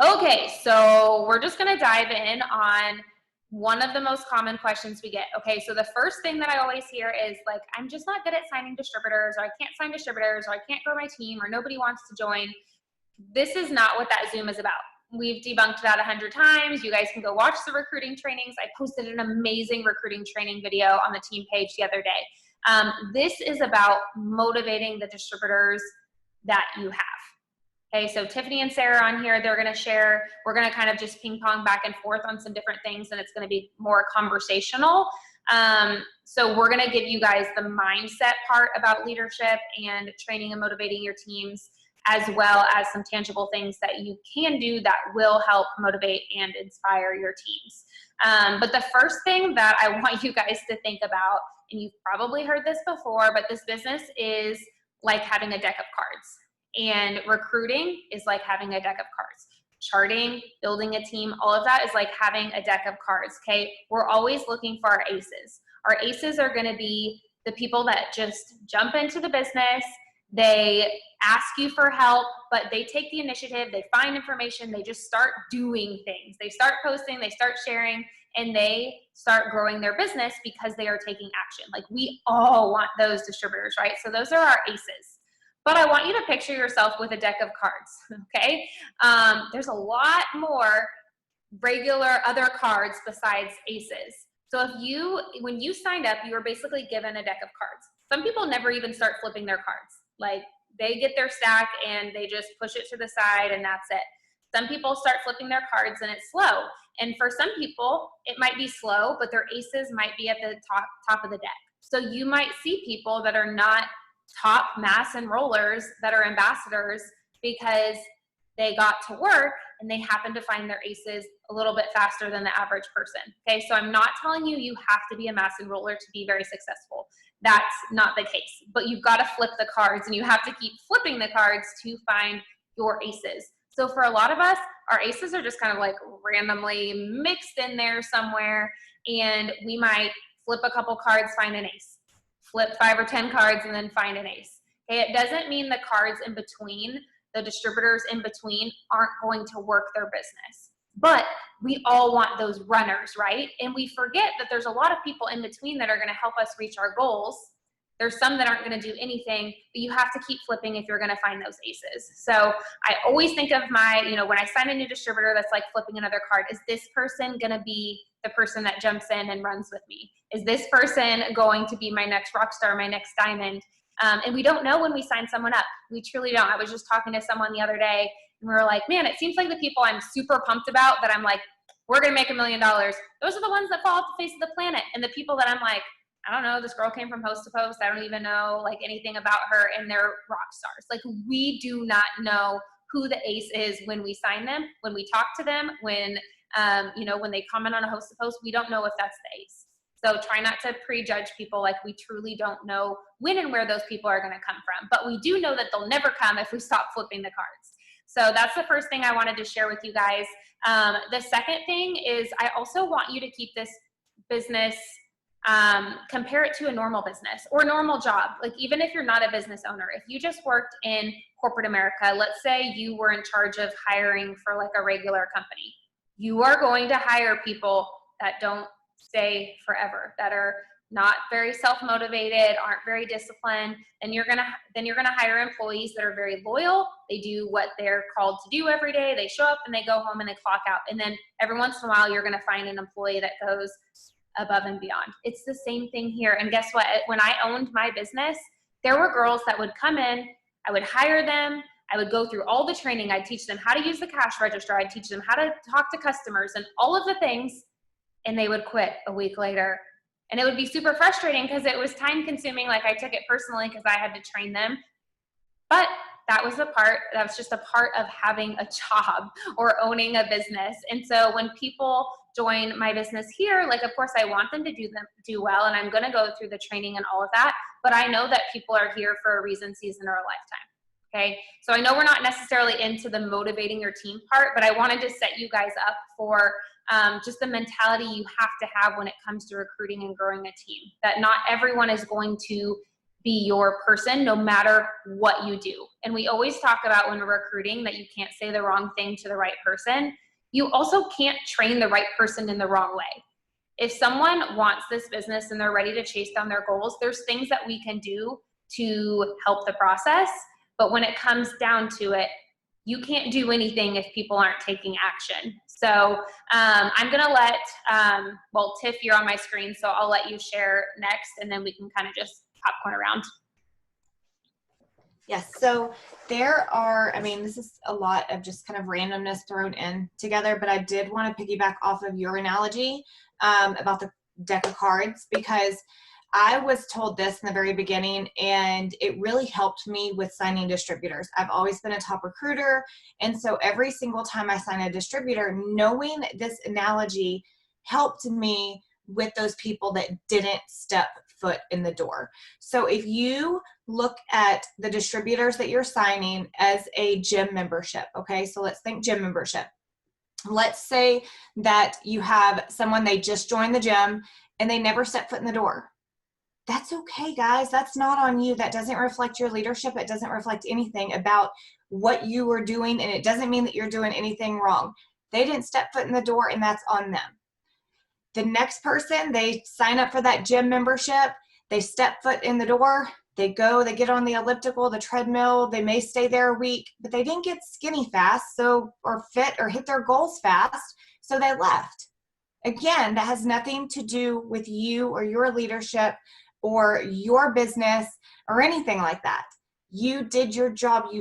Okay, so we're just gonna dive in on one of the most common questions we get. Okay, so the first thing that I always hear is like, I'm just not good at signing distributors, or I can't sign distributors, or I can't grow my team, or nobody wants to join. This is not what that Zoom is about. We've debunked that 100 times. You guys can go watch the recruiting trainings. I posted an amazing recruiting training video on the team page the other day. This is about motivating the distributors that you have. Okay, so Tiffany and Sarah on here, they're gonna share, we're gonna kind of just ping pong back and forth on some different things, and it's gonna be more conversational. So we're gonna give you guys the mindset part about leadership and training and motivating your teams, as well as some tangible things that you can do that will help motivate and inspire your teams. But the first thing that I want you guys to think about, and you've probably heard this before, but this business is like having a deck of cards. And recruiting is like having a deck of cards. Charting, building a team, all of that is like having a deck of cards, okay? We're always looking for our aces. Our aces are gonna be the people that just jump into the business, they ask you for help, but they take the initiative, they find information, they just start doing things. They start posting, they start sharing, and they start growing their business because they are taking action. Like, we all want those distributors, right? So those are our aces. But I want you to picture yourself with a deck of cards, okay? There's a lot more regular other cards besides aces. So when you signed up, you were basically given a deck of cards. Some people never even start flipping their cards. Like, they get their stack and they just push it to the side and that's it. Some people start flipping their cards and it's slow. And for some people, it might be slow, but their aces might be at the top of the deck. So you might see people that are not top mass enrollers that are ambassadors because they got to work and they happen to find their aces a little bit faster than the average person. Okay, so I'm not telling you you have to be a mass enroller to be very successful. That's not the case, but you've got to flip the cards and you have to keep flipping the cards to find your aces. So for a lot of us, our aces are just kind of like randomly mixed in there somewhere, and we might flip a couple cards, find an ace. Flip 5 or 10 cards and then find an ace. Okay, it doesn't mean the cards in between, the distributors in between, aren't going to work their business. But we all want those runners, right? And we forget that there's a lot of people in between that are going to help us reach our goals. There's some that aren't going to do anything, but you have to keep flipping if you're going to find those aces. So I always think of when I sign a new distributor, that's like flipping another card. Is this person going to be the person that jumps in and runs with me? Is this person going to be my next rock star, my next diamond? And we don't know when we sign someone up. We truly don't. I was just talking to someone the other day and we were like, man, it seems like the people I'm super pumped about, that I'm like, we're going to make $1 million. Those are the ones that fall off the face of the planet. And the people that I'm like, I don't know, this girl came from Host to Post, I don't even know like anything about her, and they're rock stars. Like, we do not know who the ace is when we sign them, when we talk to them, when when they comment on a Host to Post, we don't know if that's the ace. So try not to prejudge people. Like, we truly don't know when and where those people are going to come from, but we do know that they'll never come if we stop flipping the cards. So that's the first thing I wanted to share with you guys. The second thing is, I also want you to keep this business, compare it to a normal business or a normal job. Like, even if you're not a business owner, if you just worked in corporate America, let's say you were in charge of hiring for like a regular company, you are going to hire people that don't stay forever, that are not very self-motivated, aren't very disciplined. And you're gonna hire employees that are very loyal. They do what they're called to do every day. They show up and they go home and they clock out. And then every once in a while, you're gonna find an employee that goes above and beyond. It's the same thing here. And guess what? When I owned my business, there were girls that would come in, I would hire them, I would go through all the training, I'd teach them how to use the cash register, I'd teach them how to talk to customers and all of the things, and they would quit a week later. And it would be super frustrating because it was time consuming. Like, I took it personally because I had to train them. But that was just a part of having a job or owning a business. And so when people join my business here, like, of course I want them to do well, and I'm going to go through the training and all of that, but I know that people are here for a reason, season, or a lifetime. Okay, so I know we're not necessarily into the motivating your team part, but I wanted to set you guys up for just the mentality you have to have when it comes to recruiting and growing a team, that not everyone is going to be your person no matter what you do. And we always talk about when we're recruiting that you can't say the wrong thing to the right person. You also can't train the right person in the wrong way. If someone wants this business and they're ready to chase down their goals, there's things that we can do to help the process. But when it comes down to it, you can't do anything if people aren't taking action. So I'm going to let, Tiff, you're on my screen, so I'll let you share next, and then we can kind of just popcorn around. Yes, so there are, I mean, this is a lot of just kind of randomness thrown in together, but I did want to piggyback off of your analogy about the deck of cards, because I was told this in the very beginning, and it really helped me with signing distributors. I've always been a top recruiter, and so every single time I sign a distributor, knowing this analogy helped me with those people that didn't step foot in the door. So if you look at the distributors that you're signing as a gym membership, okay, so let's think gym membership. Let's say that you have someone, they just joined the gym and they never stepped foot in the door. That's okay, guys. That's not on you. That doesn't reflect your leadership. It doesn't reflect anything about what you were doing, and it doesn't mean that you're doing anything wrong. They didn't step foot in the door, and that's on them. The next person, they sign up for that gym membership. They step foot in the door. They go, they get on the elliptical, the treadmill. They may stay there a week, but they didn't get skinny fast, or fit or hit their goals fast, so they left. Again, that has nothing to do with you or your leadership or your business or anything like that. You did your job. You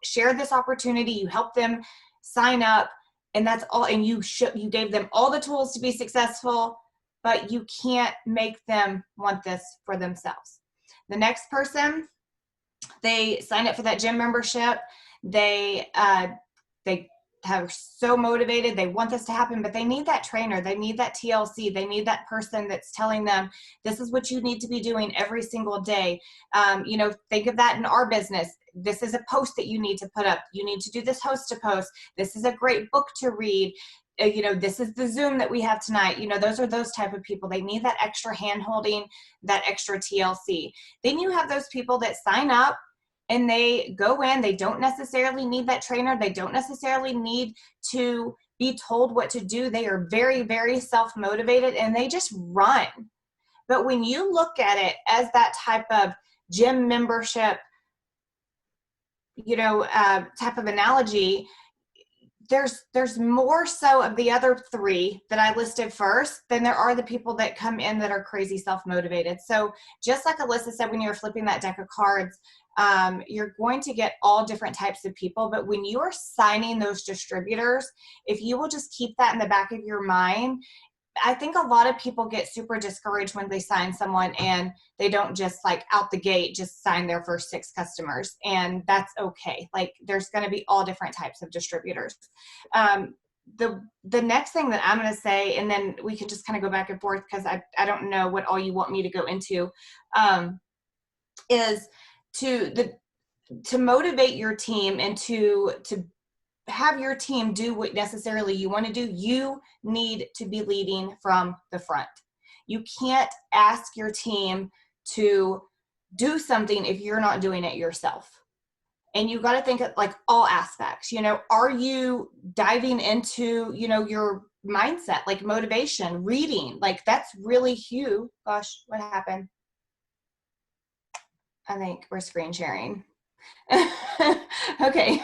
shared this opportunity. You helped them sign up, and that's all. And you gave them all the tools to be successful, but you can't make them want this for themselves. The next person, they sign up for that gym membership. They are so motivated. They want this to happen, but they need that trainer. They need that TLC. They need that person that's telling them, this is what you need to be doing every single day. Think of that in our business. This is a post that you need to put up. You need to do this host to post. This is a great book to read. This is the Zoom that we have tonight. Those are those type of people. They need that extra hand holding, that extra TLC. Then you have those people that sign up and they go in. They don't necessarily need that trainer. They don't necessarily need to be told what to do. They are very, very self-motivated, and they just run. But when you look at it as that type of gym membership, type of analogy, there's more so of the other three that I listed first than there are the people that come in that are crazy self-motivated. So just like Alyssa said, when you're flipping that deck of cards, you're going to get all different types of people. But when you are signing those distributors, if you will just keep that in the back of your mind, I think a lot of people get super discouraged when they sign someone and they don't just like out the gate just sign their first 6 customers, and that's okay. Like, there's going to be all different types of distributors. The next thing that I'm going to say, and then we can just kind of go back and forth because I don't know what all you want me to go into, is to motivate your team and to have your team do what necessarily you want to do. You need to be leading from the front. You can't ask your team to do something if you're not doing it yourself. And you got to think of like all aspects. Are you diving into, your mindset, like motivation, reading? Like, that's really huge. Gosh, what happened? I think we're screen sharing. Okay.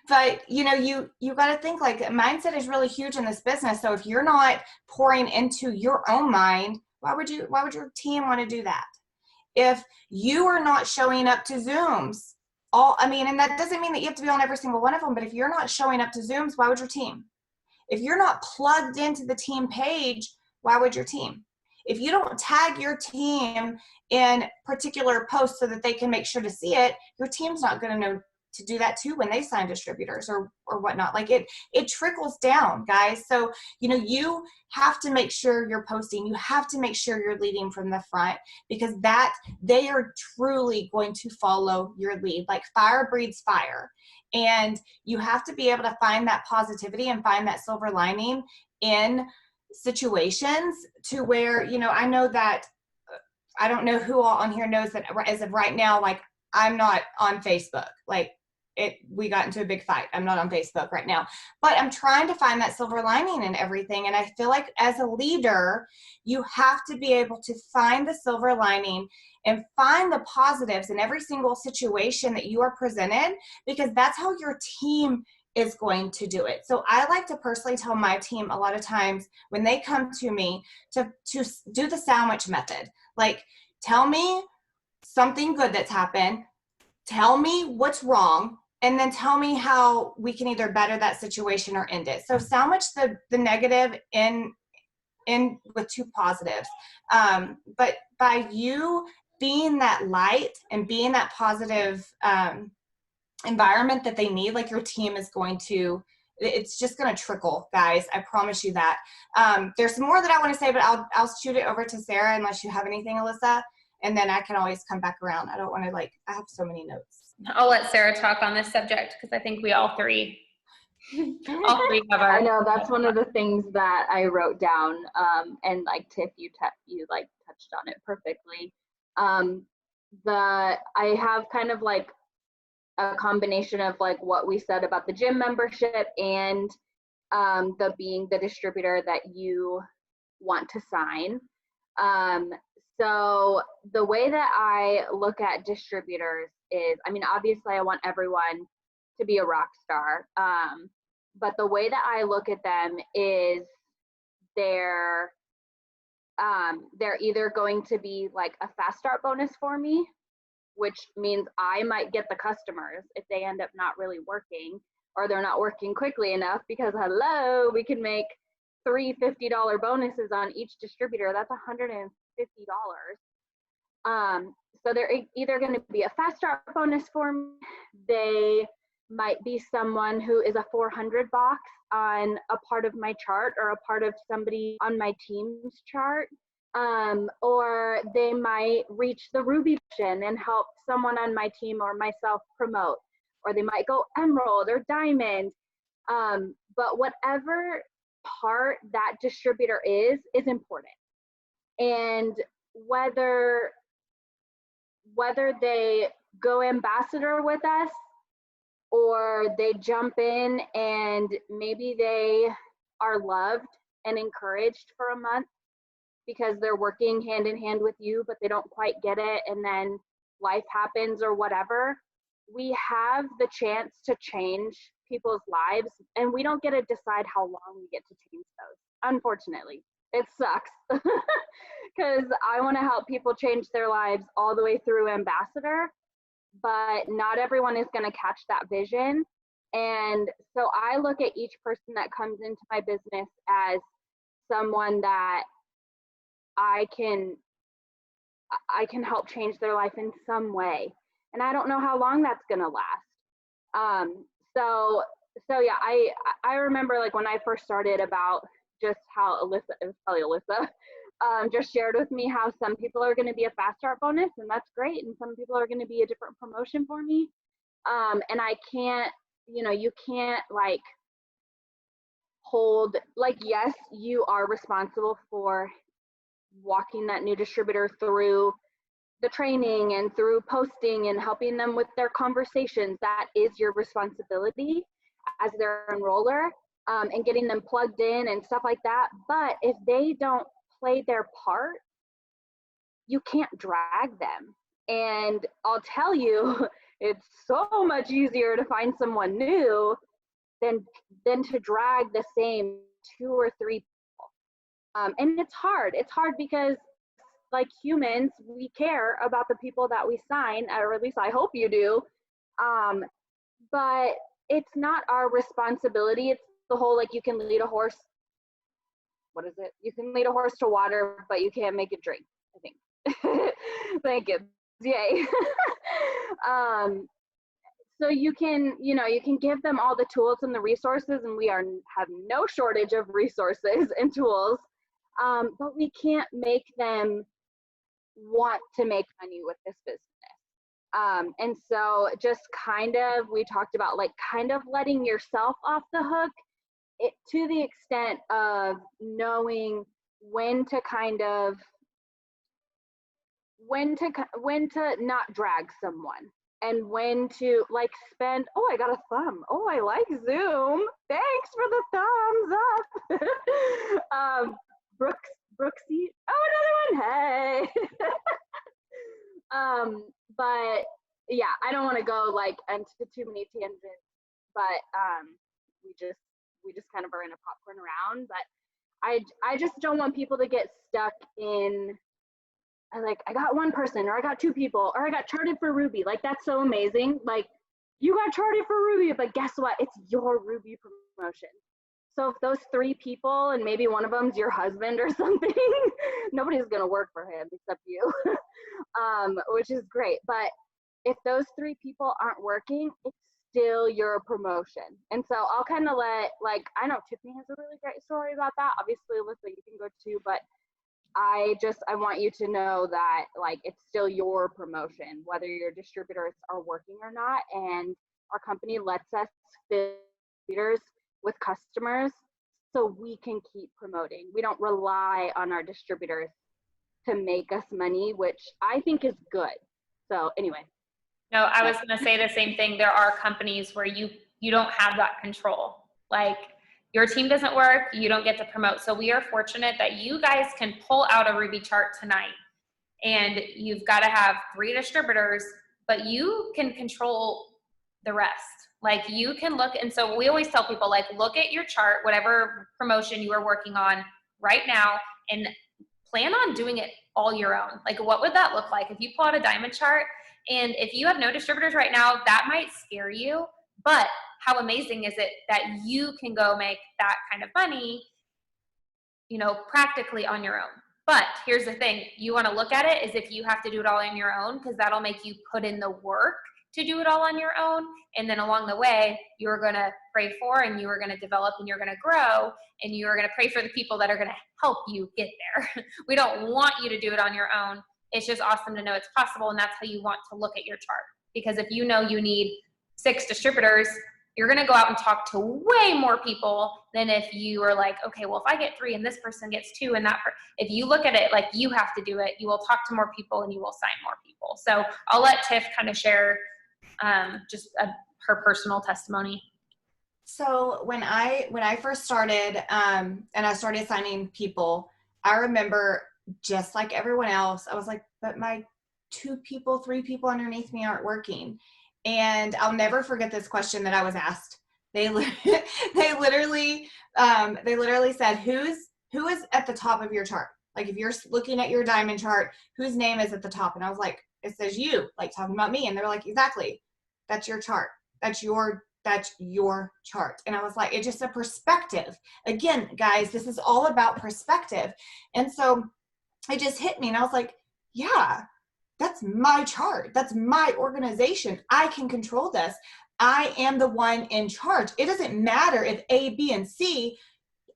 But you got to think like mindset is really huge in this business. So if you're not pouring into your own mind, why would your team want to do that? If you are not showing up to Zooms, and that doesn't mean that you have to be on every single one of them, but if you're not showing up to Zooms, why would your team? If you're not plugged into the team page, why would your team? If you don't tag your team in particular posts so that they can make sure to see it, your team's not going to know to do that too when they sign distributors or whatnot. Like it trickles down, guys. So, you have to make sure you're posting. You have to make sure you're leading from the front, because they are truly going to follow your lead. Like, fire breeds fire. And you have to be able to find that positivity and find that silver lining in situations to where, I know that I don't know who all on here knows that as of right now, like I'm not on Facebook. Like we got into a big fight. I'm not on Facebook right now, but I'm trying to find that silver lining in everything. And I feel like as a leader, you have to be able to find the silver lining and find the positives in every single situation that you are presented, because that's how your team is going to do it. So I like to personally tell my team a lot of times when they come to me to do the sandwich method. Like, tell me something good that's happened, tell me what's wrong, and then tell me how we can either better that situation or end it. So sandwich the negative in with two positives. But by you being that light and being that positive environment that they need, like your team is going to, it's just going to trickle, guys. I promise you that. There's some more that I want to say, but I'll shoot it over to Sarah unless you have anything, Alyssa, and then I can always come back around. I don't want to I have so many notes. I'll let Sarah talk on this subject because I think we all three cover. I know that's one of the things that I wrote down, and like Tiff, you like touched on it perfectly. I have kind of like a combination of like what we said about the gym membership and the being the distributor that you want to sign. So the way that I look at distributors is, I mean, obviously I want everyone to be a rock star. But the way that I look at them is they're either going to be like a fast start bonus for me, which means I might get the customers if they end up not really working, or they're not working quickly enough, because hello, we can make $3 $50 bonuses on each distributor. That's $150. So they're either going to be a fast start bonus for me. They might be someone who is a 400 box on a part of my chart or a part of somebody on my team's chart. Or they might reach the Ruby version and help someone on my team or myself promote, or they might go Emerald or Diamond. But whatever part that distributor is important. And whether they go ambassador with us, or they jump in and maybe they are loved and encouraged for a month because they're working hand in hand with you, but they don't quite get it, and then life happens or whatever, we have the chance to change people's lives, and we don't get to decide how long we get to change those. Unfortunately, it sucks because I want to help people change their lives all the way through ambassador, but not everyone is going to catch that vision. And so I look at each person that comes into my business as someone that I can help change their life in some way. And I don't know how long that's going to last. So yeah, I remember like when I first started about just how Alyssa, it was probably Alyssa, just shared with me how some people are going to be a fast start bonus, and that's great. And some people are going to be a different promotion for me. And I can't, you can't like hold, like, yes, you are responsible for walking that new distributor through the training and through posting and helping them with their conversations. That is your responsibility as their enroller, and getting them plugged in and stuff like that. But if they don't play their part, you can't drag them. And I'll tell you, it's so much easier to find someone new than to drag the same 2 or 3 people. And it's hard. It's hard because, like humans, we care about the people that we sign, or at least I hope you do. But it's not our responsibility. It's the whole, like, you can lead a horse. What is it? You can lead a horse to water, but you can't make it drink, I think. Thank you. Yay. So you can, you can give them all the tools and the resources, and we have no shortage of resources and tools, but we can't make them want to make money with this business. And so just kind of, we talked about like kind of letting yourself off the hook, to the extent of knowing when to kind of when to not drag someone, and when to like spend, oh, I got a thumb, oh, I like Zoom, thanks for the thumbs up. Brooksy, oh, another one, hey. But yeah, I don't want to go like into too many tangents, but we just kind of are in a popcorn round. But I just don't want people to get stuck in, I got one person, or I got two people, or I got charted for Ruby. Like, that's so amazing. Like, you got charted for Ruby, but guess what? It's your Ruby promotion. So if those three people, and maybe one of them's your husband or something, nobody's gonna work for him except you, which is great. But if those three people aren't working, it's still your promotion. And so I'll kind of like, I know Tiffany has a really great story about that. Obviously, Alyssa, you can go too, but I want you to know that like it's still your promotion, whether your distributors are working or not. And our company lets us fill leaders with customers so we can keep promoting. We don't rely on our distributors to make us money, which I think is good. So anyway. No, I was going to say the same thing. There are companies where you don't have that control. Like, your team doesn't work, you don't get to promote. So we are fortunate that you guys can pull out a Ruby chart tonight, and you've got to have 3 distributors, but you can control the rest. Like, you can look, and so we always tell people, like, look at your chart, whatever promotion you are working on right now, and plan on doing it all your own. Like, what would that look like? If you pull out a diamond chart, and if you have no distributors right now, that might scare you, but how amazing is it that you can go make that kind of money, you know, practically on your own. But here's the thing, you want to look at it as if you have to do it all on your own, because that'll make you put in the work to do it all on your own. And then along the way, you're going to pray for, and you are going to develop, and you're going to grow, and you're going to pray for the people that are going to help you get there. We don't want you to do it on your own. It's just awesome to know it's possible, and that's how you want to look at your chart. Because if you know you need 6 distributors, you're going to go out and talk to way more people than if you are like, okay, well, if I get 3 and this person gets 2 and that if you look at it like you have to do it, you will talk to more people and you will sign more people. So I'll let Tiff kind of share her personal testimony. So when I first started, and I started signing people, I remember, just like everyone else, I was like, but my 2 people, 3 people underneath me aren't working. And I'll never forget this question that I was asked. They literally said, who is at the top of your chart? Like, if you're looking at your diamond chart, whose name is at the top? And I was like, it says you, like talking about me. And they're like, exactly. That's your chart. That's your chart. And I was like, it's just a perspective. Again, guys, this is all about perspective. And so it just hit me, and I was like, yeah, that's my chart. That's my organization. I can control this. I am the one in charge. It doesn't matter if A, B, and C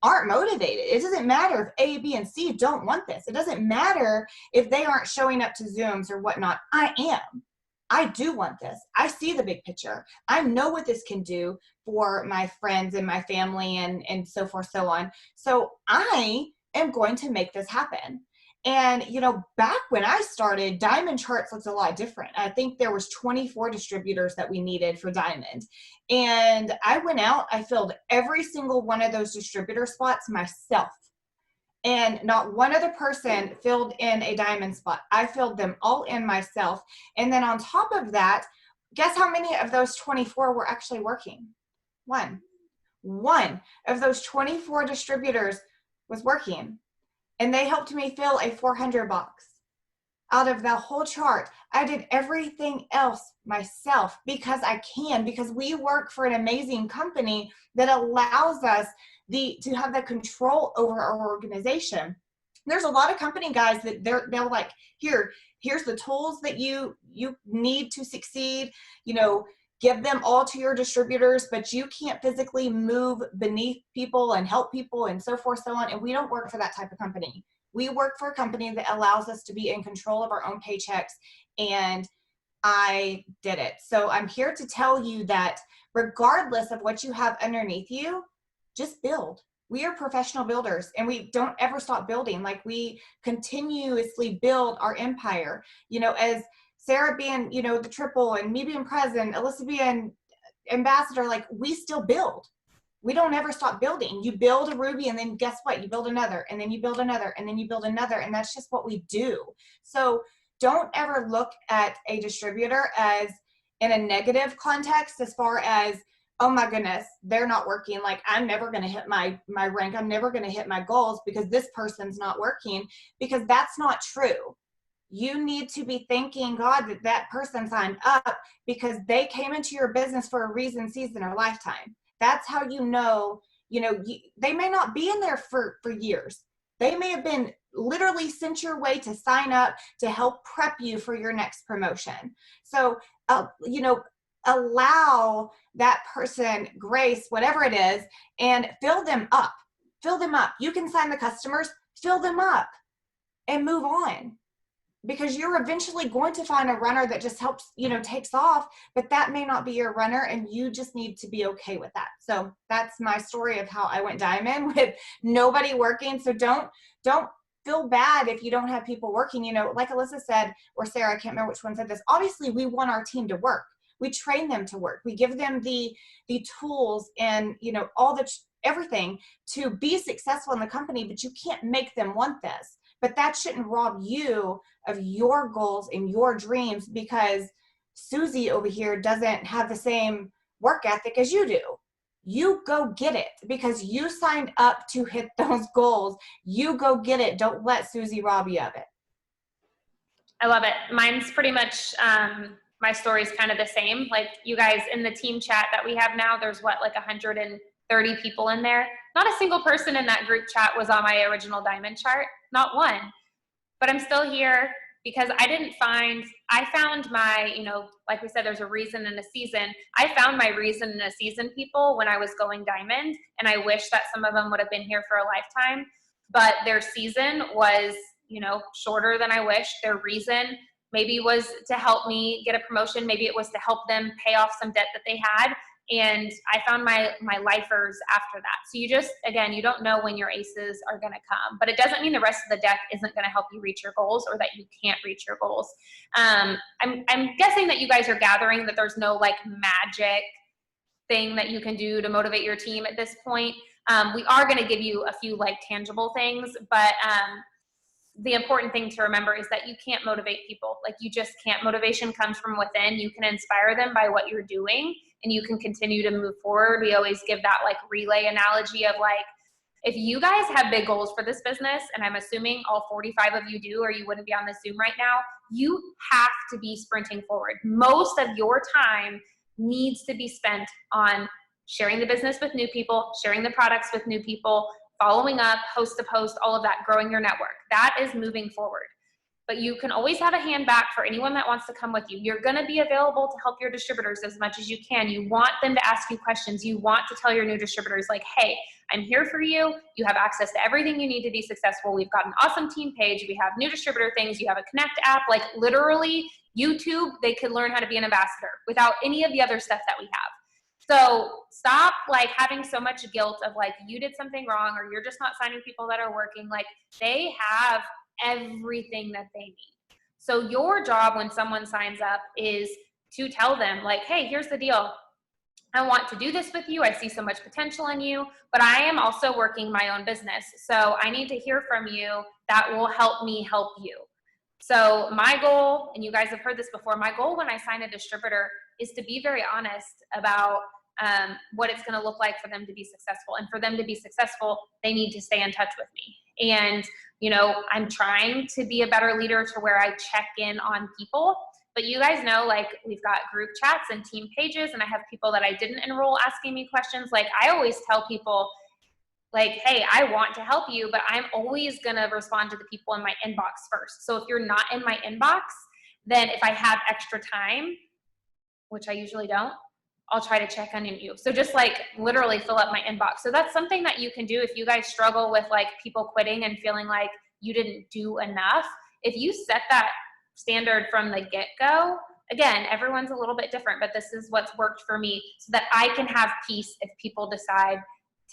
aren't motivated. It doesn't matter if A, B, and C don't want this. It doesn't matter if they aren't showing up to Zooms or whatnot. I am. I do want this. I see the big picture. I know what this can do for my friends and my family and so forth, so on. So I am going to make this happen. And, you know, back when I started, diamond charts looked a lot different. I think there was 24 distributors that we needed for diamond. And I went out, I filled every single one of those distributor spots myself. And not one other person filled in a diamond spot. I filled them all in myself. And then on top of that, guess how many of those 24 were actually working? One of those 24 distributors was working. And they helped me fill a 400 box. Out of the whole chart, I did everything else myself because I can, because we work for an amazing company that allows us to have the control over our organization. There's a lot of company guys that they're like, here's the tools that you need to succeed, you know, give them all to your distributors, but you can't physically move beneath people and help people and so forth, so on. And we don't work for that type of company. We work for a company that allows us to be in control of our own paychecks, and I did it. So I'm here to tell you that regardless of what you have underneath you, just build. We are professional builders, and we don't ever stop building. Like, we continuously build our empire, you know, as Sarah being, you know, the triple, and me being president, Alyssa being ambassador, like, we still build. We don't ever stop building. You build a ruby, and then guess what? You build another, and then you build another, and then you build another. And that's just what we do. So don't ever look at a distributor as in a negative context, as far as, oh my goodness, they're not working. Like, I'm never going to hit my rank. I'm never going to hit my goals because this person's not working, because that's not true. You need to be thanking God that that person signed up, because they came into your business for a reason, season, or lifetime. That's how you know, they may not be in there for years. They may have been literally sent your way to sign up to help prep you for your next promotion. So, allow that person grace, whatever it is, and fill them up. Fill them up. You can sign the customers, fill them up, and move on. Because you're eventually going to find a runner that just helps, takes off, but that may not be your runner, and you just need to be okay with that. So that's my story of how I went diamond with nobody working. So don't feel bad if you don't have people working. Like Alyssa said, or Sarah, I can't remember which one said this. Obviously, we want our team to work. We train them to work. We give them the tools and, all everything to be successful in the company, but you can't make them want this. But that shouldn't rob you of your goals and your dreams because Susie over here doesn't have the same work ethic as you do. You go get it because you signed up to hit those goals. You go get it. Don't let Susie rob you of it. I love it. Mine's pretty much, my story's kind of the same. Like, you guys in the team chat that we have now, there's like 130 people in there. Not a single person in that group chat was on my original diamond chart. Not one. But I'm still here because I found my, like we said, there's a reason in a season. I found my reason in a season people when I was going diamond, and I wish that some of them would have been here for a lifetime, but their season was, shorter than I wished. Their reason maybe was to help me get a promotion. Maybe it was to help them pay off some debt that they had. And I found my lifers after that. So you don't know when your aces are going to come, but it doesn't mean the rest of the deck isn't going to help you reach your goals or that you can't reach your goals. I'm guessing that you guys are gathering that there's no magic thing that you can do to motivate your team at this point. We are going to give you a few tangible things, but the important thing to remember is that you can't motivate people. You just can't. Motivation comes from within. You can inspire them by what you're doing, and you can continue to move forward. We always give that relay analogy of if you guys have big goals for this business, and I'm assuming all 45 of you do, or you wouldn't be on this Zoom right now, you have to be sprinting forward. Most of your time needs to be spent on sharing the business with new people, sharing the products with new people, following up, host to post, all of that, growing your network. That is moving forward. But you can always have a hand back for anyone that wants to come with you. You're going to be available to help your distributors as much as you can. You want them to ask you questions. You want to tell your new distributors hey, I'm here for you. You have access to everything you need to be successful. We've got an awesome team page. We have new distributor things. You have a Connect app. Literally, YouTube, they could learn how to be an ambassador without any of the other stuff that we have. So stop having so much guilt of you did something wrong or you're just not signing people that are working. They have everything that they need. So your job when someone signs up is to tell them hey, here's the deal. I want to do this with you. I see so much potential in you, but I am also working my own business. So I need to hear from you that will help me help you. So my goal, and you guys have heard this before, my goal when I sign a distributor is to be very honest about what it's going to look like for them to be successful. And for them to be successful, they need to stay in touch with me. And, I'm trying to be a better leader to where I check in on people. But you guys know, we've got group chats and team pages, and I have people that I didn't enroll asking me questions. I always tell people, hey, I want to help you, but I'm always going to respond to the people in my inbox first. So if you're not in my inbox, then if I have extra time, which I usually don't, I'll try to check on you. So just literally fill up my inbox. So that's something that you can do if you guys struggle with people quitting and feeling like you didn't do enough. If you set that standard from the get-go, again, everyone's a little bit different, but this is what's worked for me so that I can have peace if people decide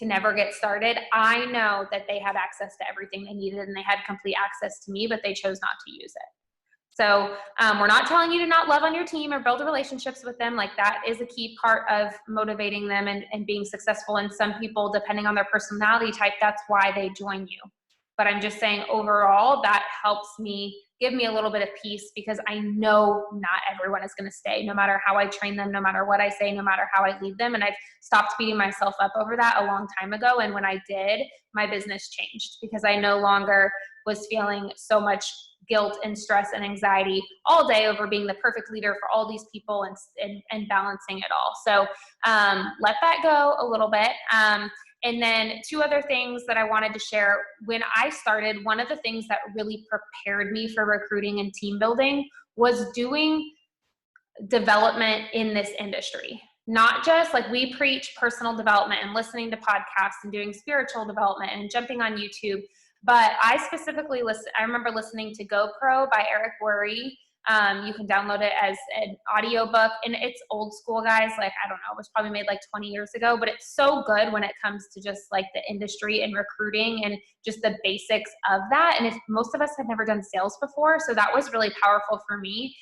to never get started, I know that they had access to everything they needed and they had complete access to me, but they chose not to use it. So we're not telling you to not love on your team or build relationships with them. Like, that is a key part of motivating them and being successful. And some people, depending on their personality type, that's why they join you. But I'm just saying, overall, that helps me give me a little bit of peace, because I know not everyone is going to stay, no matter how I train them, no matter what I say, no matter how I lead them. And I've stopped beating myself up over that a long time ago. And when I did, my business changed, because I no longer was feeling so much guilt and stress and anxiety all day over being the perfect leader for all these people and balancing it all. So let that go a little bit. And then two other things that I wanted to share. When I started, one of the things that really prepared me for recruiting and team building was doing development in this industry. Not just like, we preach personal development and listening to podcasts and doing spiritual development and jumping on YouTube. But I specifically I remember listening to GoPro by Eric Worre. You can download it as an audiobook, and it's old school, guys. Like, I don't know, it was probably made like 20 years ago, but it's so good when it comes to just like the industry and recruiting and just the basics of that. And if most of us had never done sales before, so that was really powerful for me.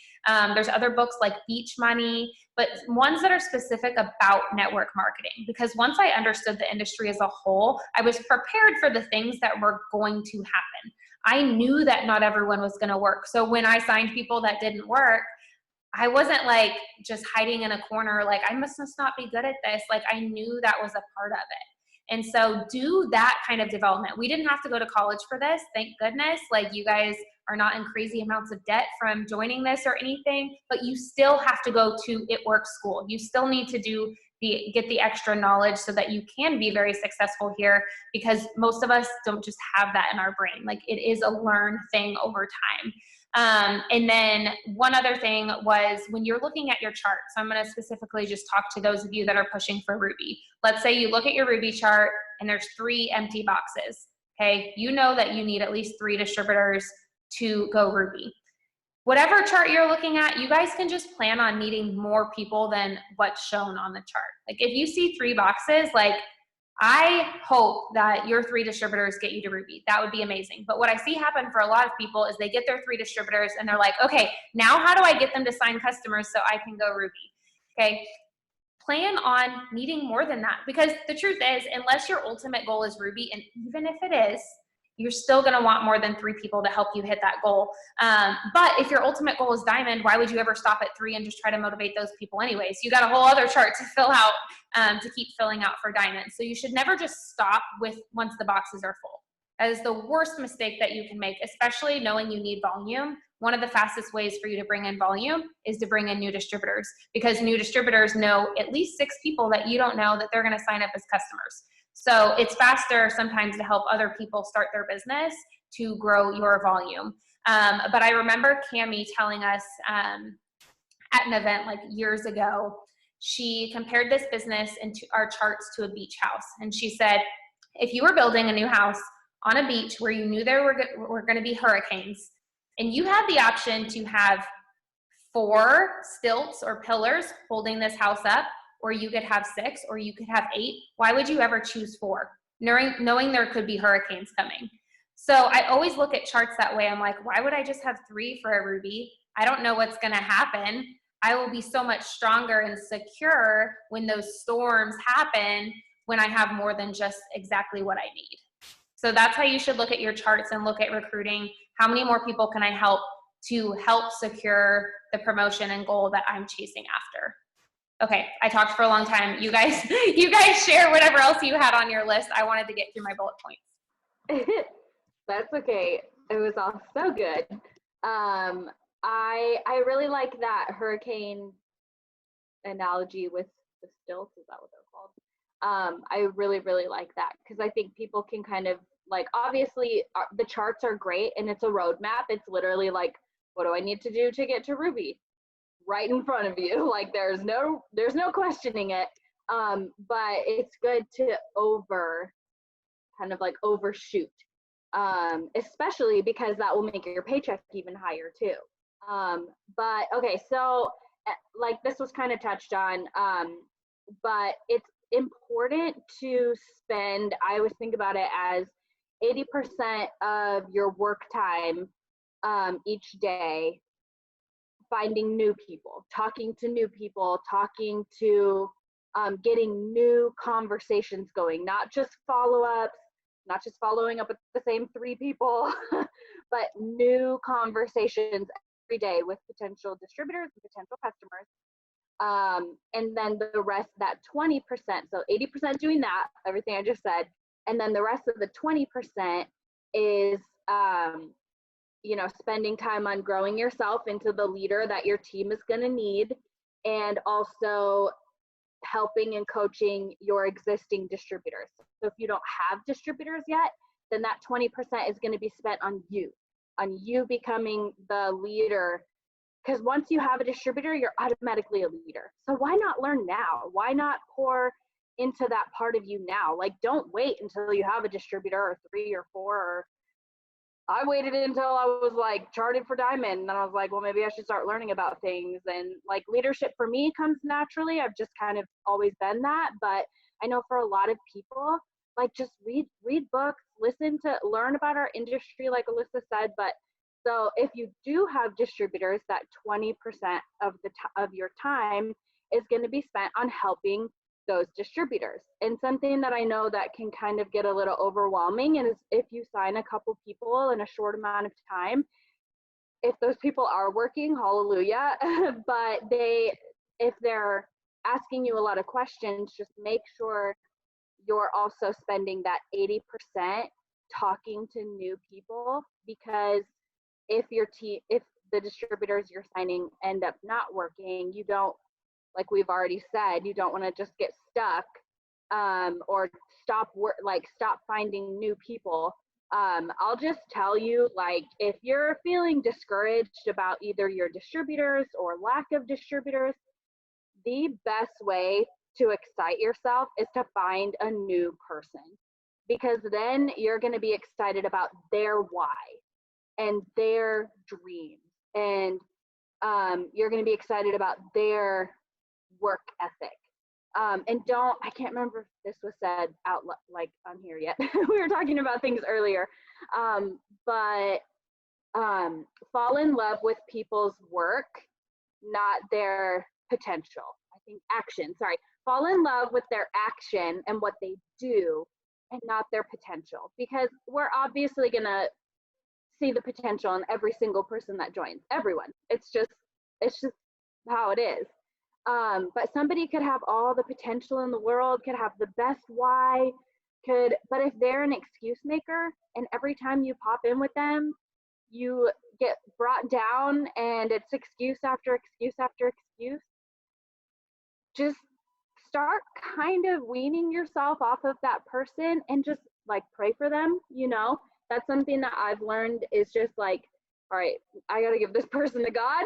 There's other books like Beach Money, but ones that are specific about network marketing, because once I understood the industry as a whole, I was prepared for the things that were going to happen. I knew that not everyone was going to work. So when I signed people that didn't work, I wasn't like just hiding in a corner, like, I must not be good at this. Like, I knew that was a part of it. And so do that kind of development. We didn't have to go to college for this, thank goodness. Like, you guys are not in crazy amounts of debt from joining this or anything, but you still have to go to It Works school. You still need to get the extra knowledge so that you can be very successful here, because most of us don't just have that in our brain. Like, it is a learned thing over time. And then one other thing was, when you're looking at your chart, so I'm going to specifically just talk to those of you that are pushing for Ruby. Let's say you look at your Ruby chart and there's 3 empty boxes. Okay. You know that you need at least 3 distributors to go Ruby. Whatever chart you're looking at, you guys can just plan on needing more people than what's shown on the chart. Like, if you see 3 boxes, like, I hope that your 3 distributors get you to Ruby. That would be amazing. But what I see happen for a lot of people is they get their 3 distributors and they're like, okay, now how do I get them to sign customers so I can go Ruby? Okay. Plan on needing more than that, because the truth is, unless your ultimate goal is Ruby, and even if it is, you're still going to want more than 3 people to help you hit that goal. But if your ultimate goal is Diamond, why would you ever stop at 3 and just try to motivate those people anyways? You got a whole other chart to fill out, to keep filling out for Diamond. So you should never just stop once the boxes are full. That is the worst mistake that you can make, especially knowing you need volume. One of the fastest ways for you to bring in volume is to bring in new distributors, because new distributors know at least 6 people that you don't know that they're going to sign up as customers. So it's faster sometimes to help other people start their business to grow your volume. But I remember Cammie telling us at an event like years ago, she compared this business into our charts to a beach house. And she said, if you were building a new house on a beach where you knew there were going to be hurricanes, and you had the option to have 4 stilts or pillars holding this house up, or you could have 6, or you could have 8, why would you ever choose 4? Knowing there could be hurricanes coming. So I always look at charts that way. I'm like, why would I just have 3 for a Ruby? I don't know what's going to happen. I will be so much stronger and secure when those storms happen, when I have more than just exactly what I need. So that's how you should look at your charts and look at recruiting. How many more people can I help to help secure the promotion and goal that I'm chasing after? Okay, I talked for a long time. You guys share whatever else you had on your list. I wanted to get through my bullet points. That's okay. It was all so good. I really like that hurricane analogy with the stilts. Is that what they're called? I really, really like that, because I think people can kind of, like, obviously the charts are great and it's a roadmap. It's literally like, what do I need to do to get to Ruby? Right in front of you. Like, there's no questioning it. But it's good to overshoot, especially because that will make your paycheck even higher too. But okay, so like this was kind of touched on, but it's important to spend, I always think about it as 80% of your work time each day finding new people, talking to new people, talking to getting new conversations going, not just follow-ups, not just following up with the same 3 people, but new conversations every day with potential distributors and potential customers. And then the rest, that 20%, so 80% doing that, everything I just said, and then the rest of the 20% is, spending time on growing yourself into the leader that your team is going to need, and also helping and coaching your existing distributors. So if you don't have distributors yet, then that 20% is going to be spent on you becoming the leader. Because once you have a distributor, you're automatically a leader. So why not learn now? Why not pour into that part of you now? Like, don't wait until you have a distributor or 3 or 4. Or I waited until I was like charted for diamond, and I was like, well, maybe I should start learning about things. And like, leadership for me comes naturally. I've just kind of always been that. But I know for a lot of people, like, just read books, learn about our industry, like Alyssa said. But so if you do have distributors, that 20% of your time is going to be spent on helping those distributors. And something that I know that can kind of get a little overwhelming is if you sign a couple people in a short amount of time, if those people are working, hallelujah, but if they're asking you a lot of questions, just make sure you're also spending that 80% talking to new people, because if the distributors you're signing end up not working, you don't, like we've already said, you don't want to just get stuck or stop finding new people. I'll just tell you, like, if you're feeling discouraged about either your distributors or lack of distributors, the best way to excite yourself is to find a new person, because then you're going to be excited about their why and their dreams, and you're going to be excited about their work ethic. And I can't remember if this was said out like on here yet. We were talking about things earlier, but fall in love with people's work, not their potential. I think action, sorry. Fall in love with their action and what they do, and not their potential, because we're obviously going to see the potential in every single person that joins, everyone. It's just how it is. But somebody could have all the potential in the world, could have the best why, but if they're an excuse maker, and every time you pop in with them, you get brought down, and it's excuse after excuse after excuse, just start kind of weaning yourself off of that person and just like pray for them. That's something that I've learned, is just like, all right, I got to give this person to God.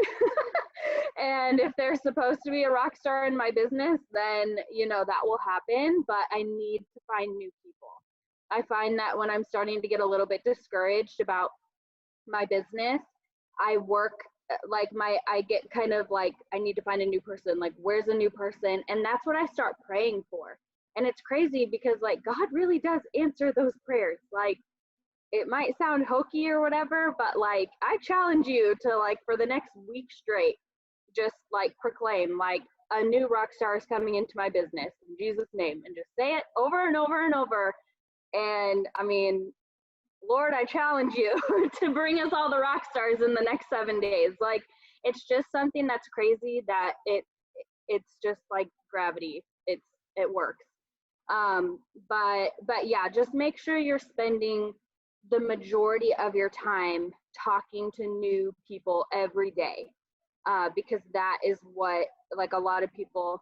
And if they're supposed to be a rock star in my business, then, that will happen. But I need to find new people. I find that when I'm starting to get a little bit discouraged about my business, I get kind of like, I need to find a new person. Like, where's a new person? And that's what I start praying for. And it's crazy because, like, God really does answer those prayers. Like, it might sound hokey or whatever, but like, I challenge you to, like, for the next week straight, just like proclaim, like, a new rock star is coming into my business in Jesus' name, and just say it over and over and over. And I mean, Lord, I challenge you to bring us all the rock stars in the next 7 days. Like, it's just something that's crazy that it's just like gravity. It works. But yeah, just make sure you're spending the majority of your time talking to new people every day, because that is what, like, a lot of people,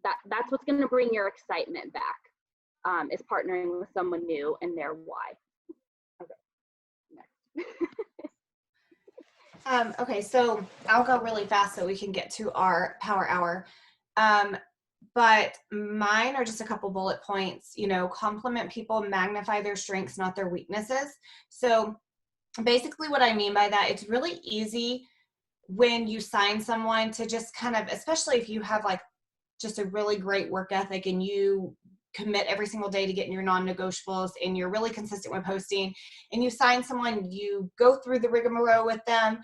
that's what's going to bring your excitement back, is partnering with someone new and their why. Okay, next. Okay, so I'll go really fast so we can get to our power hour. But mine are just a couple bullet points. Compliment people, magnify their strengths, not their weaknesses. So basically what I mean by that, it's really easy when you sign someone to just kind of, especially if you have like just a really great work ethic and you commit every single day to getting your non-negotiables and you're really consistent with posting and you sign someone, you go through the rigmarole with them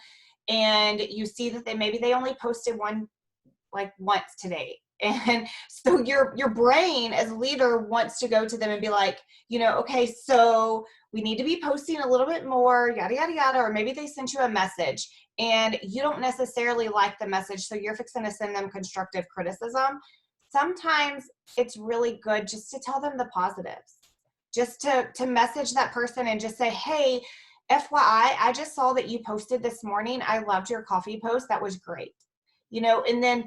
and you see that maybe they only posted once today. And so your brain as a leader wants to go to them and be like, okay, so we need to be posting a little bit more, yada, yada, yada, or maybe they sent you a message and you don't necessarily like the message. So you're fixing to send them constructive criticism. Sometimes it's really good just to tell them the positives, just to message that person and just say, hey, FYI, I just saw that you posted this morning. I loved your coffee post. That was great. And then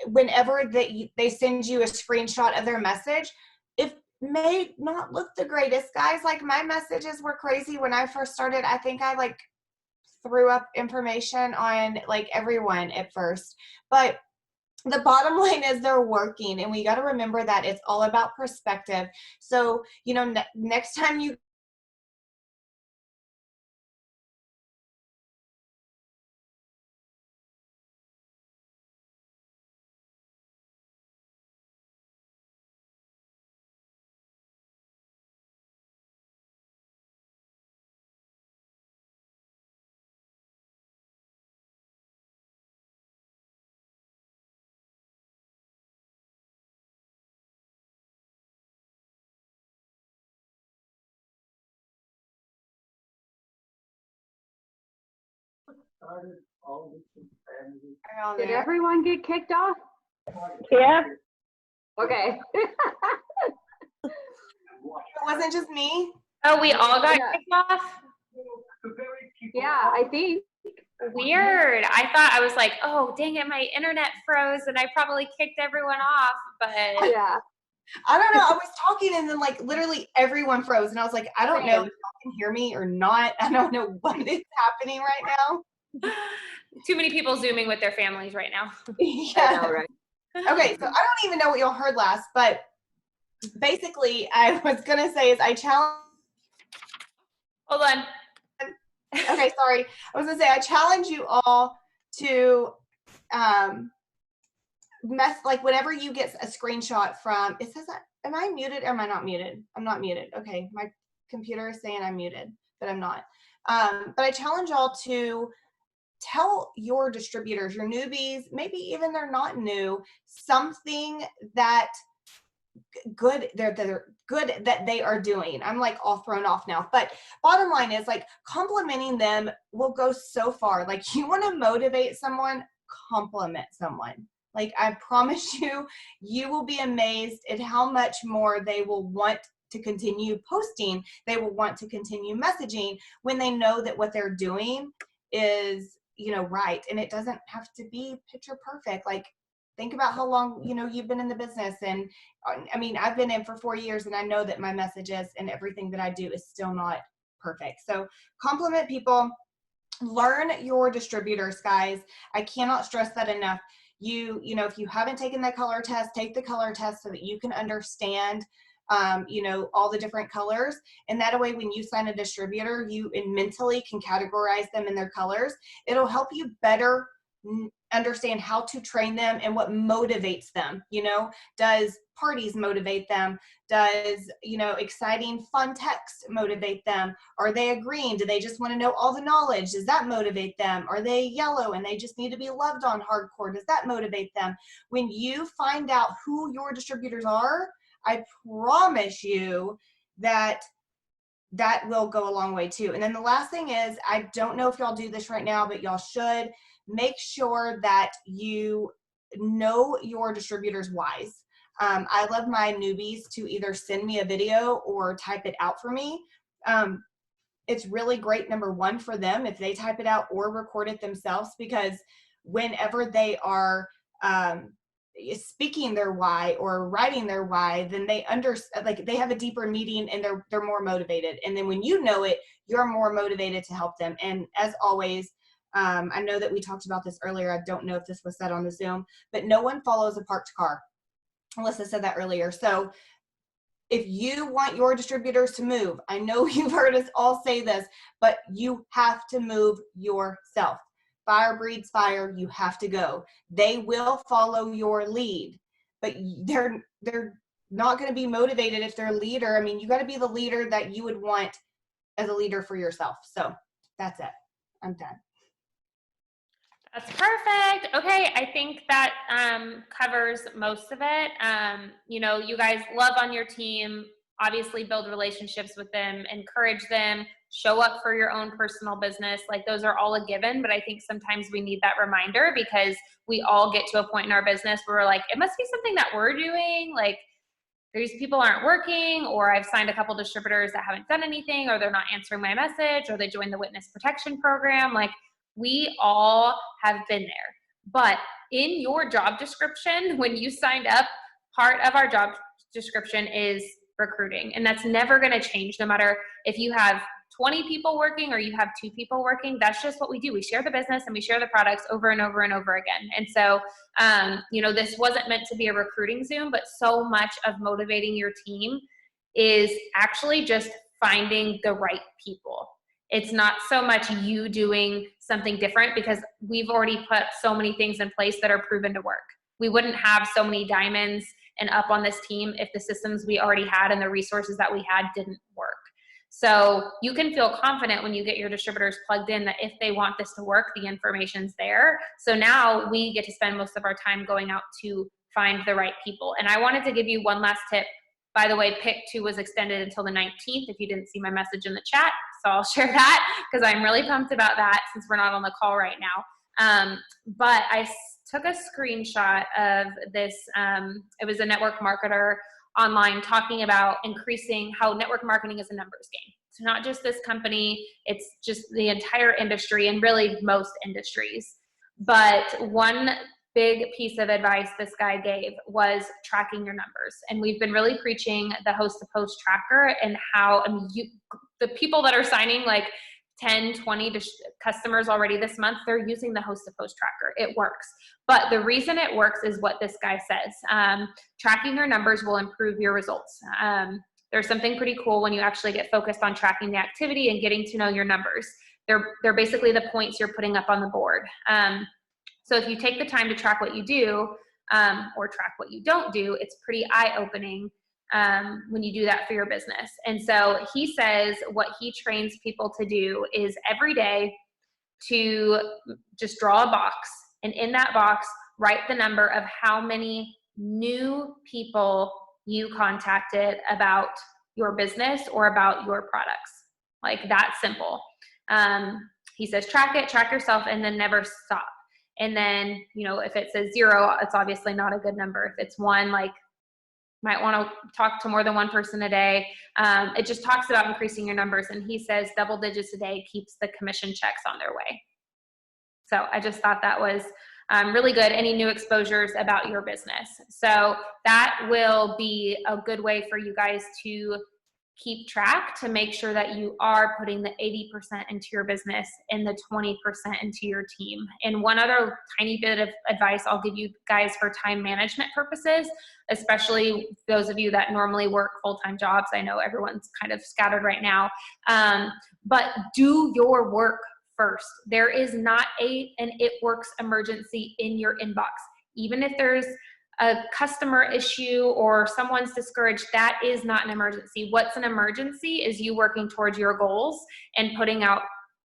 whenever they send you a screenshot of their message, it may not look the greatest, guys. Like my messages were crazy when I first started. I think I threw up information on everyone at first, but the bottom line is they're working, and we got to remember that it's all about perspective. So, next time you are all Did there. everyone get kicked off? Yeah. Okay. It wasn't just me. Oh, we all got Yeah. kicked off? Yeah, I think. Weird. I was like, oh, dang it, my internet froze and I probably kicked everyone off, but Yeah. I don't know. I was talking and then literally everyone froze and I was like, I don't know if y'all can hear me or not. I don't know what is happening right now. too many people Zooming with their families right now. I know, right? Okay, so I don't even know what y'all heard last, but basically I was gonna say is I challenge. Hold on. Okay, sorry. I was gonna say I challenge you all to whenever you get a screenshot from, it says that, am I muted or am I not muted? I'm not muted. Okay, my computer is saying I'm muted, but I'm not. But I challenge y'all to tell your distributors, your newbies, maybe even they're not new, something that they're good that they are doing. I'm all thrown off now, but bottom line is complimenting them will go so far. You want to motivate someone, compliment someone. I promise you, you will be amazed at how much more they will want to continue posting. They will want to continue messaging when they know that what they're doing is, right. And it doesn't have to be picture perfect. Think about how long, you've been in the business. And I mean, I've been in for 4 years and I know that my messages and everything that I do is still not perfect. So compliment people, learn your distributors, guys. I cannot stress that enough. If you haven't taken that color test, take the color test so that you can understand all the different colors. And that way, when you sign a distributor, you mentally can categorize them in their colors. It'll help you better understand how to train them and what motivates them. Does parties motivate them? Does, exciting fun text motivate them? Are they agreeing? Do they just want to know all the knowledge? Does that motivate them? Are they yellow and they just need to be loved on hardcore? Does that motivate them? When you find out who your distributors are, I promise you that will go a long way too. And then the last thing is, I don't know if y'all do this right now, but y'all should make sure that you know your distributors' whys. I love my newbies to either send me a video or type it out for me. It's really great, number one, for them if they type it out or record it themselves, because whenever they are speaking their why or writing their why, then they they have a deeper meaning and they're more motivated. And then when you know it, you're more motivated to help them. And as always, I know that we talked about this earlier. I don't know if this was said on the Zoom, but no one follows a parked car. Alyssa said that earlier. So if you want your distributors to move, I know you've heard us all say this, but you have to move yourself. Fire breeds fire. You have to go. They will follow your lead, but they're not going to be motivated if they're a leader. I mean, you got to be the leader that you would want as a leader for yourself. So that's it. I'm done. That's perfect. Okay, I think that covers most of it. You know, you guys love on your team, obviously build relationships with them, encourage them, show up for your own personal business. Like those are all a given, but I think sometimes we need that reminder because we all get to a point in our business where we're like, it must be something that we're doing. Like these people aren't working, or I've signed a couple distributors that haven't done anything, or they're not answering my message, or they joined the witness protection program. Like we all have been there. But in your job description, when you signed up, part of our job description is recruiting. And that's never going to change no matter if you have 20 people working or you have 2 people working. That's just what we do. We share the business and we share the products over and over and over again. And so, you know, this wasn't meant to be a recruiting Zoom, but so much of motivating your team is actually just finding the right people. It's not so much you doing something different because we've already put so many things in place that are proven to work. We wouldn't have so many diamonds and up on this team if the systems we already had and the resources that we had didn't work. So you can feel confident when you get your distributors plugged in that if they want this to work, the information's there. So now we get to spend most of our time going out to find the right people. And I wanted to give you one last tip. By the way, pick 2 was extended until the 19th if you didn't see my message in the chat. So I'll share that because I'm really pumped about that since we're not on the call right now. But I took a screenshot of this. It was a network marketer online talking about increasing how network marketing is a numbers game. It's not just this company, it's just the entire industry and really most industries. But one big piece of advice this guy gave was tracking your numbers. And we've been really preaching the host to post tracker and how the people that are signing like 10, 20 customers already this month, they're using the host to post tracker. It works. But the reason it works is what this guy says. Tracking your numbers will improve your results. There's something pretty cool when you actually get focused on tracking the activity and getting to know your numbers. They're basically the points you're putting up on the board. So if you take the time to track what you do or track what you don't do, it's pretty eye-opening when you do that for your business. And so he says what he trains people to do is every day to just draw a box, and in that box, write the number of how many new people you contacted about your business or about your products. Like that simple. He says, track it, track yourself, and then never stop. And then, you know, if it says 0, it's obviously not a good number. If it's 1, like might want to talk to more than one person a day. It just talks about increasing your numbers. And he says double digits a day keeps the commission checks on their way. So I just thought that was really good. Any new exposures about your business. So that will be a good way for you guys to keep track to make sure that you are putting the 80% into your business and the 20% into your team. And one other tiny bit of advice I'll give you guys for time management purposes, especially those of you that normally work full-time jobs. I know everyone's kind of scattered right now, but do your work first. There is not an it works emergency in your inbox. Even if there's a customer issue or someone's discouraged, that is not an emergency. What's an emergency is you working towards your goals and putting out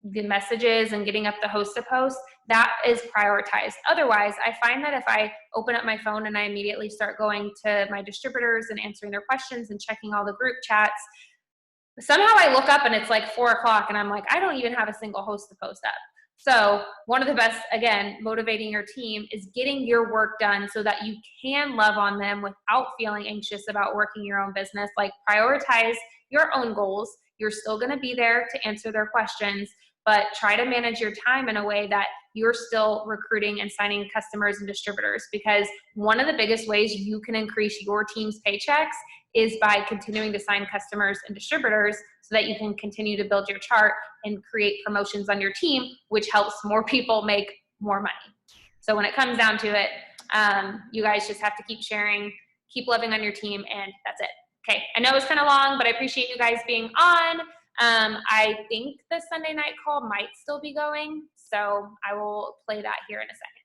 the messages and getting up the host to post. That is prioritized. Otherwise, I find that if I open up my phone and I immediately start going to my distributors and answering their questions and checking all the group chats, somehow I look up and it's like 4 o'clock and I'm like, I don't even have a single host to post up. So one of the best, again, motivating your team is getting your work done so that you can love on them without feeling anxious about working your own business. Like prioritize your own goals. You're still going to be there to answer their questions, but try to manage your time in a way that you're still recruiting and signing customers and distributors, because one of the biggest ways you can increase your team's paychecks is by continuing to sign customers and distributors so that you can continue to build your chart and create promotions on your team, which helps more people make more money. So when it comes down to it, you guys just have to keep sharing, keep loving on your team, and that's it. Okay, I know it's kind of long, but I appreciate you guys being on. I think the Sunday night call might still be going, so I will play that here in a second.